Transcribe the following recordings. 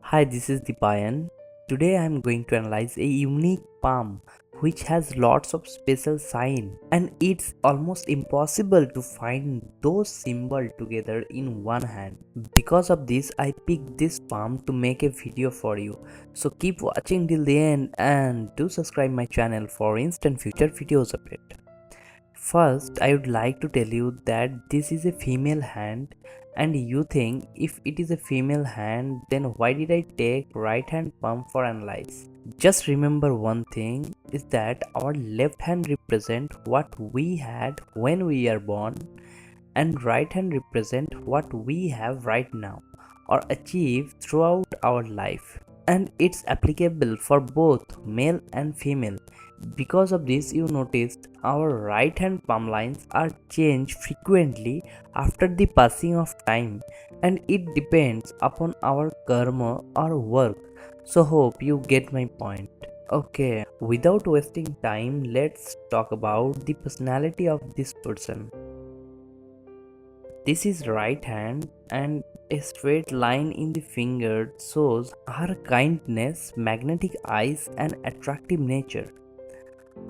Hi, this is Dipayan. Today I am going to analyze a unique palm which has lots of special sign and it's almost impossible to find those symbols together in one hand. Because of this I picked this palm to make a video for you. So keep watching till the end and do subscribe my channel for instant future videos update. First, I would like to tell you that this is a female hand and you think if it is a female hand then why did I take right hand palm for analyze? Just remember one thing is that our left hand represent what we had when we are born and right hand represent what we have right now or achieve throughout our life, and it's applicable for both male and female. Because of this, you noticed our right hand palm lines are changed frequently after the passing of time, and it depends upon our karma or work. So, hope you get my point. Okay, without wasting time, let's talk about the personality of this person. This is right hand and a straight line in the finger shows her kindness, magnetic eyes and attractive nature.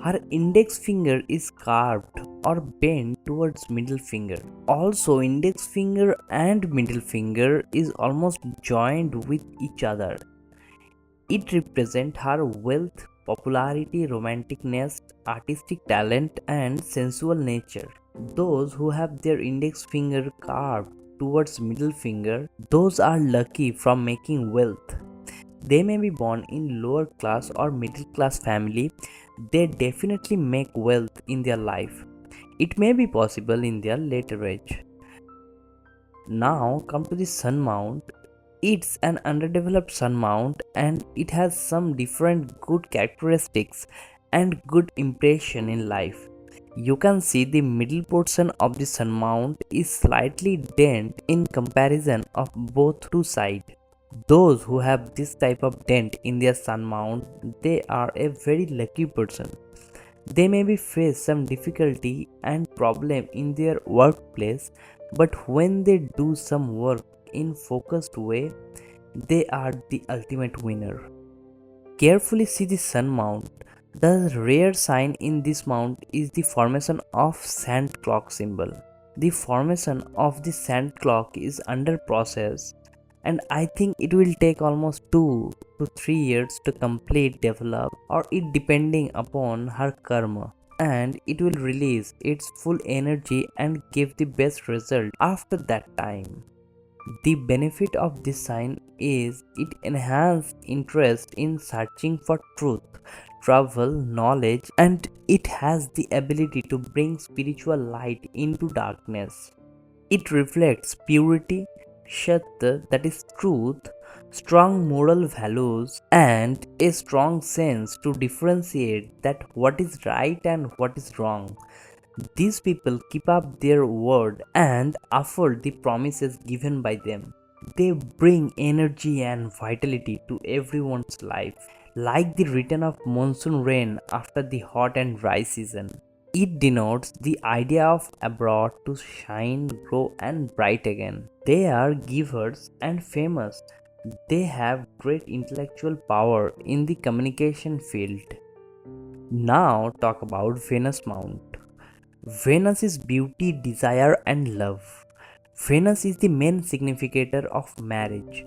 Her index finger is carved or bent towards middle finger. Also index finger and middle finger is almost joined with each other. It represents her wealth, popularity, romanticness, artistic talent and sensual nature. Those who have their index finger carved towards middle finger, those are lucky from making wealth. They may be born in lower class or middle class family, they definitely make wealth in their life. It may be possible in their later age. Now come to the sun mount. It's an underdeveloped sun mount and it has some different good characteristics and good impression in life. You can see the middle portion of the sun mount is slightly dent in comparison of both two sides. Those who have this type of dent in their sun mount, they are a very lucky person. They may be face some difficulty and problem in their workplace, but when they do some work in focused way, they are the ultimate winner. Carefully see the sun mount. The rare sign in this mount is the formation of sand clock symbol. The formation of the sand clock is under process and I think it will take almost 2 to 3 years to complete develop or it depending upon her karma, and it will release its full energy and give the best result after that time. The benefit of this sign is it enhances interest in searching for truth, travel, knowledge, and it has the ability to bring spiritual light into darkness. It reflects purity, Shatya, that is truth, strong moral values, and a strong sense to differentiate that what is right and what is wrong. These people keep up their word and afford the promises given by them. They bring energy and vitality to everyone's life, like the return of monsoon rain after the hot and dry season. It denotes the idea of abroad to shine, grow, and bright again. They are givers and famous. They have great intellectual power in the communication field. Now talk about Venus Mount. Venus is beauty, desire, and love. Venus is the main significator of marriage.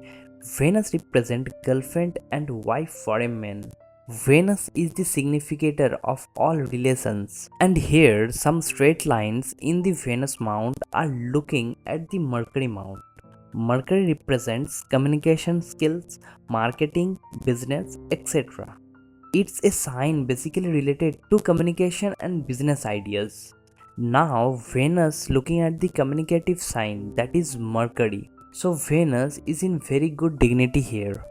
Venus represents girlfriend and wife for a man. Venus is the significator of all relations. And here, some straight lines in the Venus mount are looking at the Mercury mount. Mercury represents communication skills, marketing, business, etc. It's a sign basically related to communication and business ideas. Now Venus looking at the communicative sign, that is Mercury. So Venus is in very good dignity here.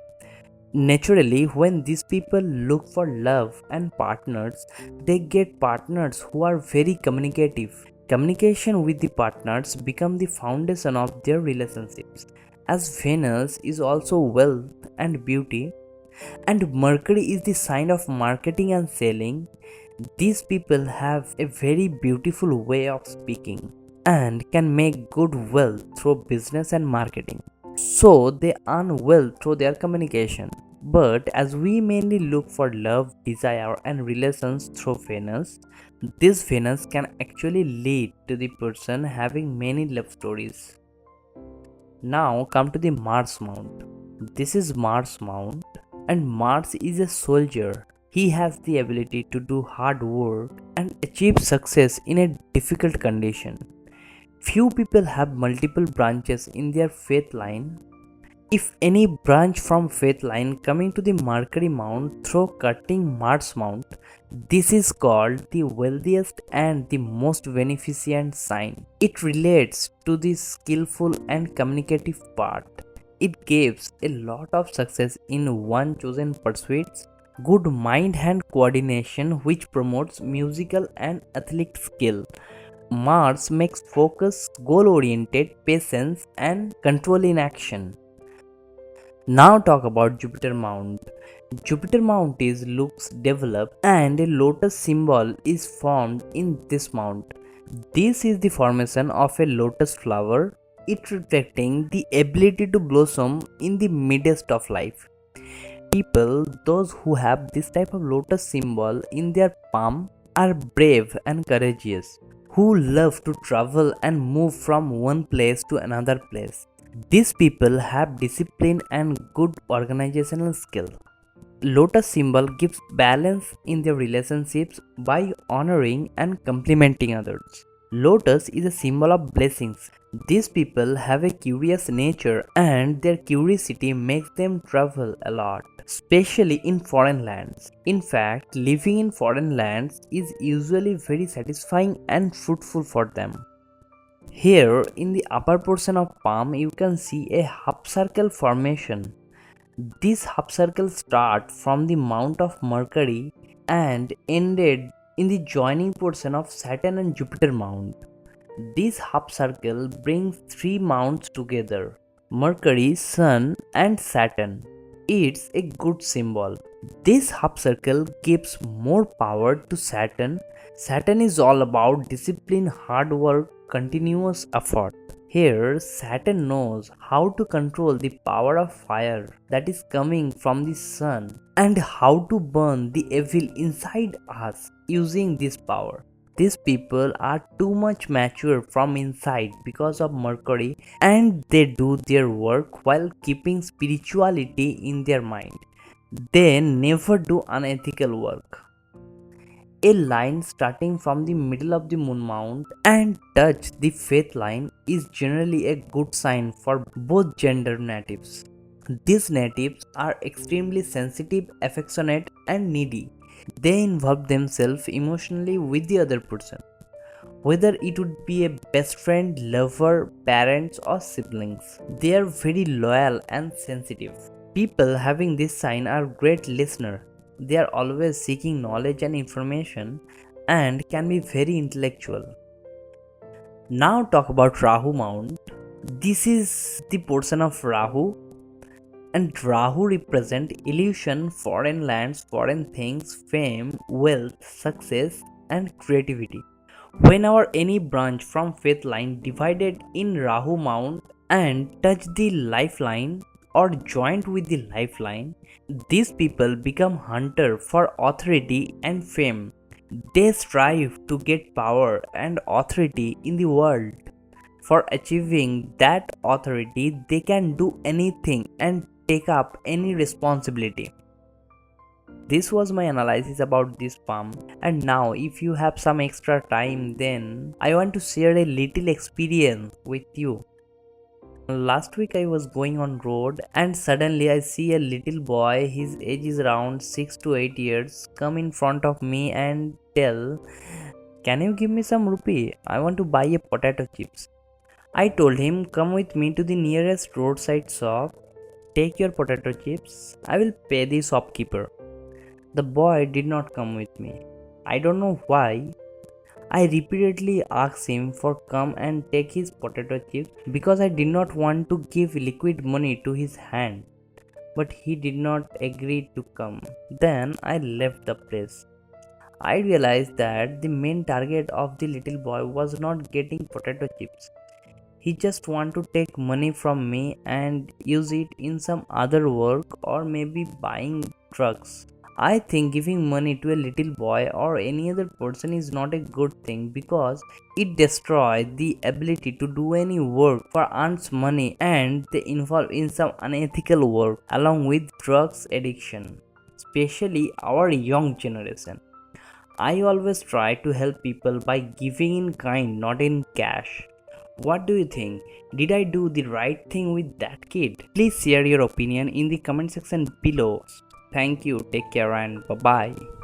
Naturally, when these people look for love and partners, they get partners who are very communicative. Communication with the partners become the foundation of their relationships. As Venus is also wealth and beauty, and Mercury is the sign of marketing and selling, these people have a very beautiful way of speaking and can make good wealth through business and marketing. so they earn wealth through their communication. But as we mainly look for love, desire, and relations through Venus, this Venus can actually lead to the person having many love stories. Now come to the Mars Mount. This is Mars Mount, and Mars is a soldier. He has the ability to do hard work and achieve success in a difficult condition. Few people have multiple branches in their faith line. If any branch from faith line coming to the Mercury Mount through cutting Mars Mount, this is called the wealthiest and the most beneficent sign. It relates to the skillful and communicative part. It gives a lot of success in one chosen pursuits, good mind-hand coordination which promotes musical and athletic skill. Mars makes focus, goal-oriented, patience, and control in action. Now talk about Jupiter Mount. Jupiter Mount is looks developed and a lotus symbol is formed in this mount. This is the formation of a lotus flower, it reflecting the ability to blossom in the midst of life. People, those who have this type of lotus symbol in their palm, are brave and courageous, who love to travel and move from one place to another place. These people have discipline and good organizational skill. Lotus symbol gives balance in their relationships by honoring and complimenting others. Lotus is a symbol of blessings. These people have a curious nature and their curiosity makes them travel a lot, especially in foreign lands. In fact, living in foreign lands is usually very satisfying and fruitful for them. Here in the upper portion of palm you can see a half circle formation. This half circle starts from the mount of Mercury and ended in the joining portion of Saturn and Jupiter mount. This half circle brings three mounts together: Mercury, Sun, and Saturn. It's a good symbol. This half circle gives more power to Saturn. Saturn is all about discipline, hard work, continuous effort. Here, Saturn knows how to control the power of fire that is coming from the sun and how to burn the evil inside us using this power. These people are too much mature from inside because of Mercury and they do their work while keeping spirituality in their mind. They never do unethical work. A line starting from the middle of the moon mount and touch the faith line is generally a good sign for both gender natives. These natives are extremely sensitive, affectionate, and needy. They involve themselves emotionally with the other person, whether it would be a best friend, lover, parents, or siblings. They are very loyal and sensitive. People having this sign are great listeners. They are always seeking knowledge and information and can be very intellectual. Now talk about Rahu Mount. This is the portion of Rahu, and Rahu represent illusion, foreign lands, foreign things, fame, wealth, success, and creativity. Whenever any branch from faith line divided in Rahu Mount and touch the lifeline or joined with the lifeline, these people become hunter for authority and fame. They strive to get power and authority in the world. For achieving that authority, they can do anything and take up any responsibility. This was my analysis about this palm, and now if you have some extra time, then I want to share a little experience with you. Last week I was going on road and suddenly I see a little boy, his age is around 6 to 8 years, come in front of me and tell, "Can you give me some rupee? I want to buy a potato chips." I told him, "Come with me to the nearest roadside shop, take your potato chips, I will pay the shopkeeper." The boy did not come with me. I don't know why. I repeatedly asked him for come and take his potato chips because I did not want to give liquid money to his hand. But he did not agree to come. Then I left the place. I realized that the main target of the little boy was not getting potato chips. He just want to take money from me and use it in some other work or maybe buying drugs. I think giving money to a little boy or any other person is not a good thing because it destroys the ability to do any work for earns money and they involve in some unethical work along with drugs addiction, especially our young generation. I always try to help people by giving in kind, not in cash. What do you think? Did I do the right thing with that kid? Please share your opinion in the comment section below. Thank you, take care, and bye bye.